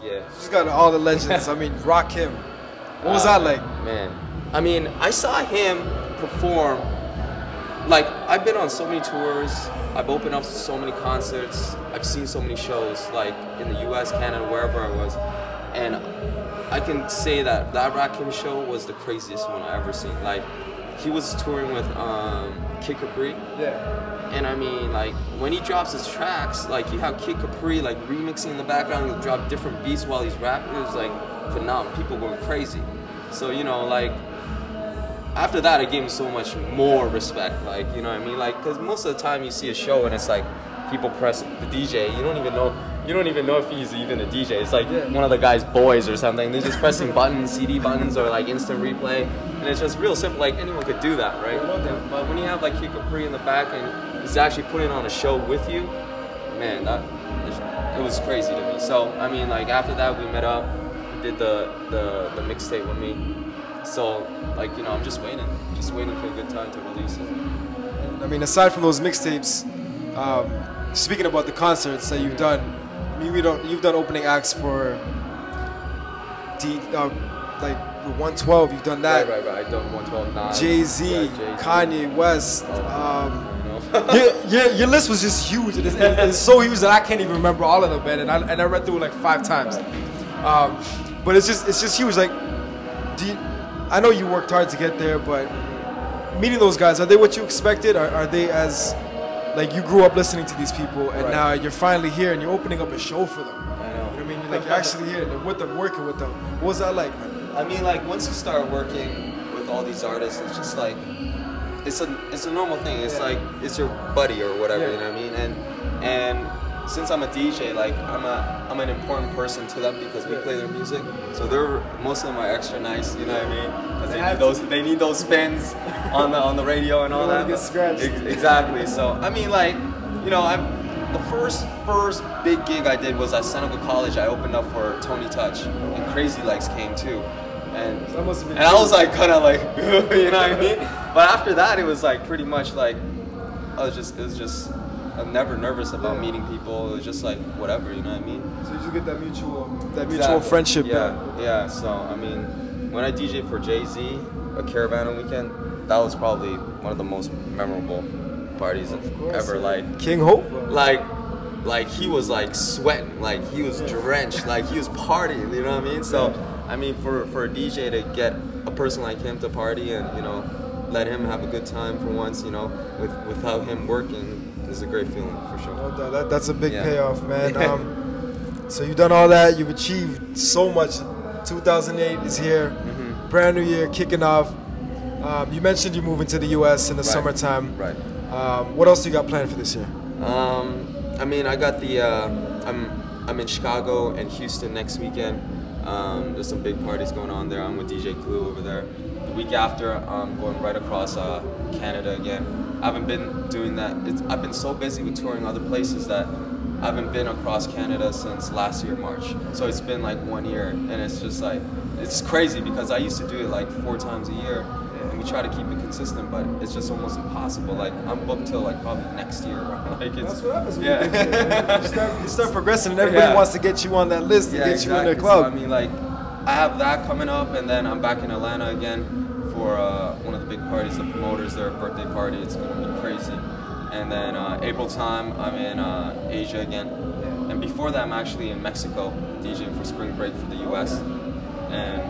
Yeah. Just got all the legends. I mean, Rakim. What was that like? Man, I mean, I saw him perform. Like, I've been on so many tours. I've opened up so many concerts. I've seen so many shows, like in the U.S., Canada, wherever I was, and I can say that Rakim show was the craziest one I ever seen. Like, he was touring with Kid Capri. Yeah. And I mean, like, when he drops his tracks, like, you have Kid Capri, like, remixing in the background, he'll drop different beats while he's rapping. It was, like, phenomenal. People going crazy. So, you know, like, after that, it gave him so much more respect. Like, you know what I mean? Like, because most of the time you see a show and it's, like, people press the DJ. You don't even know if he's even a DJ. It's like one of the guy's boys or something. They're just pressing buttons, CD buttons, or, like, instant replay. And it's just real simple. Like, anyone could do that, right? But when you have, like, Kid Capri in the back and he's actually putting on a show with you, man, it was crazy to me. So, I mean, like, after that, we met up. He did the mixtape with me. So, like, you know, I'm just waiting for a good time to release it. I mean, aside from those mixtapes, speaking about the concerts that you've done, I mean, you've done opening acts for like 112. You've done that. Right. I've done 112. Jay-Z, Kanye West. Your list was just huge. It's so huge that I can't even remember all of them, man. And I read through it like 5 times. But it's just huge. Like, I know you worked hard to get there, but meeting those guys, are they what you expected? Are they as, like, you grew up listening to these people and now you're finally here and you're opening up a show for them? I know. You know what I mean? You're, like, you're actually here and with them, working with them. What was that like, man? I mean, like, once you start working with all these artists, it's just like, it's a normal thing. It's like, it's your buddy or whatever, you know what I mean? And since I'm a DJ, like, I'm an important person to them because we play their music. So most of them are extra nice, you know what I mean? Because they need those spins on the radio and all that. Get scratched. Exactly. So I mean, like, you know, the first big gig I did was at Senegal College. I opened up for Tony Touch, and Crazy Legs came too. And I was like, kind of like, you know what I mean? But after that, it was like pretty much like, I'm never nervous about meeting people. It was just like whatever, you know what I mean? So you just get that mutual friendship. Yeah. So I mean, when I DJed for Jay-Z, a Caravana weekend, that was probably one of the most memorable parties ever. Like King Hope. Like he was like sweating, like he was drenched, like he was partying. You know what I mean? So I mean, for a DJ to get a person like him to party and, you know, let him have a good time for once, you know, without him working, is a great feeling for sure. No doubt. That's a big payoff, man. So you've done all that. You've achieved so much. 2008 is here. Brand new year, kicking off. You mentioned you're moving to the U.S. in the summertime. Right. What else do you got planned for this year? I mean, I got the. I'm in Chicago and Houston next weekend. There's some big parties going on there. I'm with DJ Clue over there. The week after, I'm going right across Canada again. I haven't been doing that. I've been so busy with touring other places that I haven't been across Canada since last year, March. So it's been like 1 year, and it's just like, it's crazy because I used to do it like 4 times a year, and we try to keep it consistent, but it's just almost impossible. Like, I'm booked till like probably next year. Like, that's what happens when you start progressing, and everybody wants to get you on that list and get you in their club. So, I mean, like, I have that coming up, and then I'm back in Atlanta again for one of the big parties, the promoters, their birthday party. It's going to be crazy. And then April time, I'm in Asia again. And before that, I'm actually in Mexico, DJing for spring break for the US. And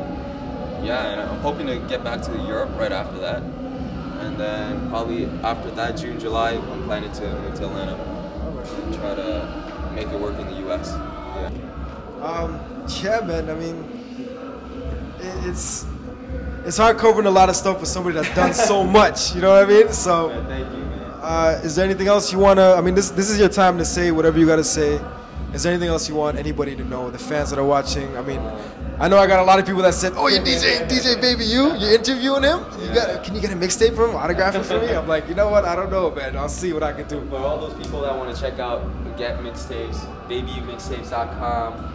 yeah, and I'm hoping to get back to Europe right after that. And then probably after that, June, July, I'm planning to move to Atlanta and try to make it work in the US. Yeah, man, I mean, it's hard covering a lot of stuff for somebody that's done so much, you know what I mean? So, man, thank you, man. Is there anything else you want to, I mean, this is your time to say whatever you got to say. Is there anything else you want anybody to know, the fans that are watching? I mean, I know I got a lot of people that said, oh, you're DJ Baby you're interviewing him? Can you get a mixtape from him, autograph it for me? I'm like, you know what, I don't know, man. I'll see what I can do. For all those people that want to check out, get mixtapes, babyumixtapes.com.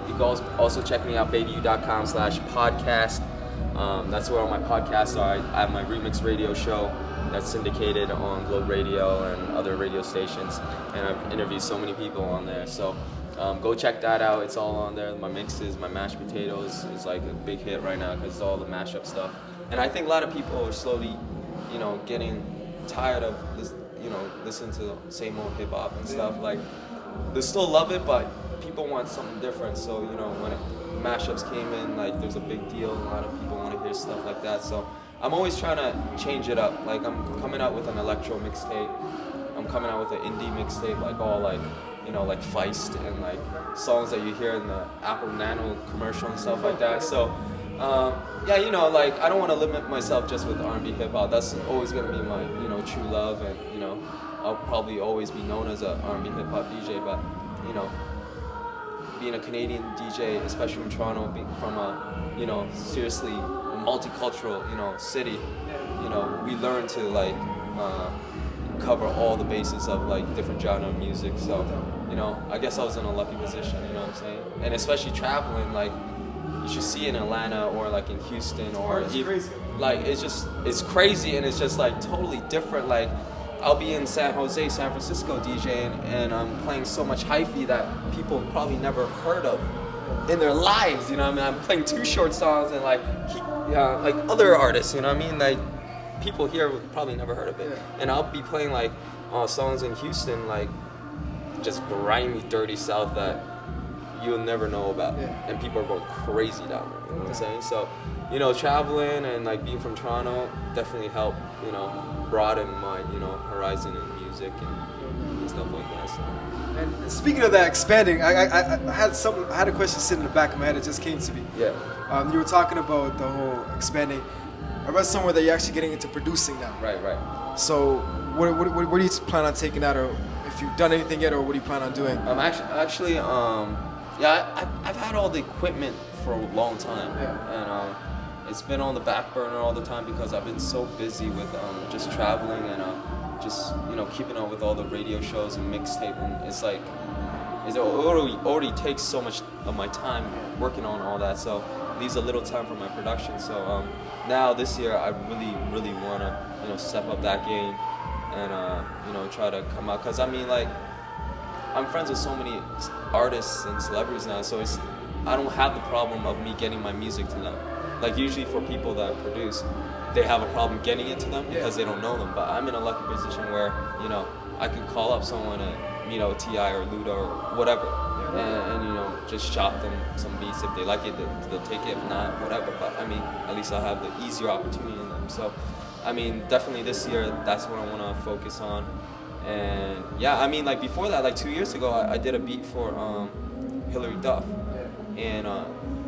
You can also check me out, babyu.com/podcast. That's where all my podcasts are. I have my remix radio show that's syndicated on Globe Radio and other radio stations, and I've interviewed so many people on there. So Go check that out. It's all on there. My mixes, my mashed potatoes is like a big hit right now because it's all the mashup stuff. And I think a lot of people are slowly, you know, getting tired of this, you know, listening to the same old hip hop and stuff. Like, they still love it, but people want something different. So, you know, when mashups came in, like, there's a big deal. A lot of people want to hear stuff like that. So I'm always trying to change it up. Like, I'm coming out with an electro mixtape. I'm coming out with an indie mixtape, like all like, you know, like Feist and like songs that you hear in the Apple Nano commercial and stuff like that. So, yeah, you know, like, I don't want to limit myself just with R&B hip hop. That's always gonna be my, you know, true love, and you know, I'll probably always be known as a R&B hip hop DJ. But you know, being a Canadian DJ, especially from Toronto, being from a, you know, seriously multicultural, you know, city, you know, we learn to like cover all the bases of like different genre of music. So, you know, I guess I was in a lucky position, you know what I'm saying? And especially traveling, like, you should see in Atlanta or like in Houston or even, like, it's crazy, and it's just like totally different. Like, I'll be in San Jose, San Francisco DJing, and I'm playing so much hyphy that people probably never heard of in their lives, you know what I mean? I'm playing Too Short songs and like other artists, you know what I mean? Like, people here probably never heard of it. And I'll be playing like songs in Houston, like just grimy, dirty South that you'll never know about. And people are going crazy down there, you know what I'm saying? So, you know, traveling and like being from Toronto definitely helped, you know, broaden my, you know, horizon in music and stuff like that. So. And speaking of that, expanding, I had a question sitting in the back of my head. It just came to me. Yeah. You were talking about the whole expanding. I read somewhere that you're actually getting into producing now. Right. So what do you plan on taking out, or if you've done anything yet, or what do you plan on doing? Actually, yeah, I've had all the equipment for a long time, and it's been on the back burner all the time because I've been so busy with just traveling and just, you know, keeping up with all the radio shows and mixtape, and it's like it already takes so much of my time working on all that, so it leaves a little time for my production. So now this year I really want to, you know, step up that game and you know, try to come out, because I mean, like, I'm friends with so many artists and celebrities now, so I don't have the problem of me getting my music to them. Like, usually for people that produce, they have a problem getting it to them because they don't know them. But I'm in a lucky position where, you know, I can call up someone and, you know, T.I. or Luda or whatever, and you know, just shop them some beats. If they like it, they'll take it. If not, whatever. But I mean, at least I'll have the easier opportunity in them. So, I mean, definitely this year, that's what I want to focus on. And yeah, I mean, like, before that, like 2 years ago, I did a beat for Hillary Duff, and I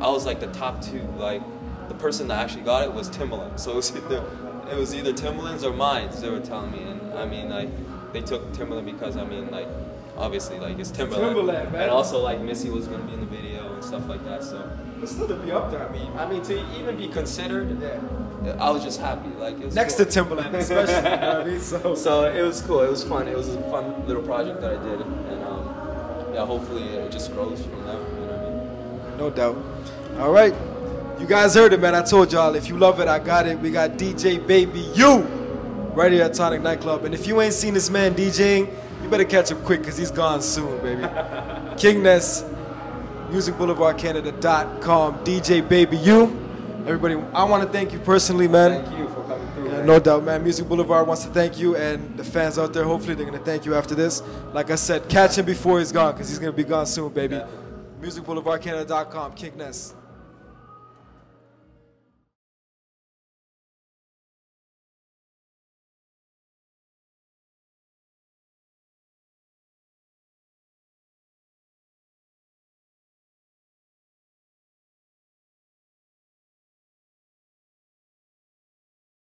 was like the top two. Like, the person that actually got it was Timbaland, so it was either Timbaland's or Mines, they were telling me. And I mean, like, they took Timbaland because, I mean, like, obviously, like, it's Timbaland, man. And also, like, Missy was gonna be in the video and stuff like that. So, but still to be up there, I mean, to even be considered, I was just happy. Like, it was next cool. to Timbaland, especially. You know what I mean? So it was cool. It was fun. It was a fun little project that I did, and yeah, hopefully it just grows from there. You know what I mean? No doubt. All right, you guys heard it, man. I told y'all, if you love it, I got it. We got DJ Baby U right here at Tonic Nightclub, and if you ain't seen this man DJing, you better catch him quick, because he's gone soon, baby. King Ness, musicboulevardcanada.com, DJ Baby U. Everybody, I want to thank you personally, man. Thank you for coming through. Yeah, no doubt, man. Music Boulevard wants to thank you, and the fans out there, hopefully they're going to thank you after this. Like I said, catch him before he's gone, because he's going to be gone soon, baby. Musicboulevardcanada.com, King Ness.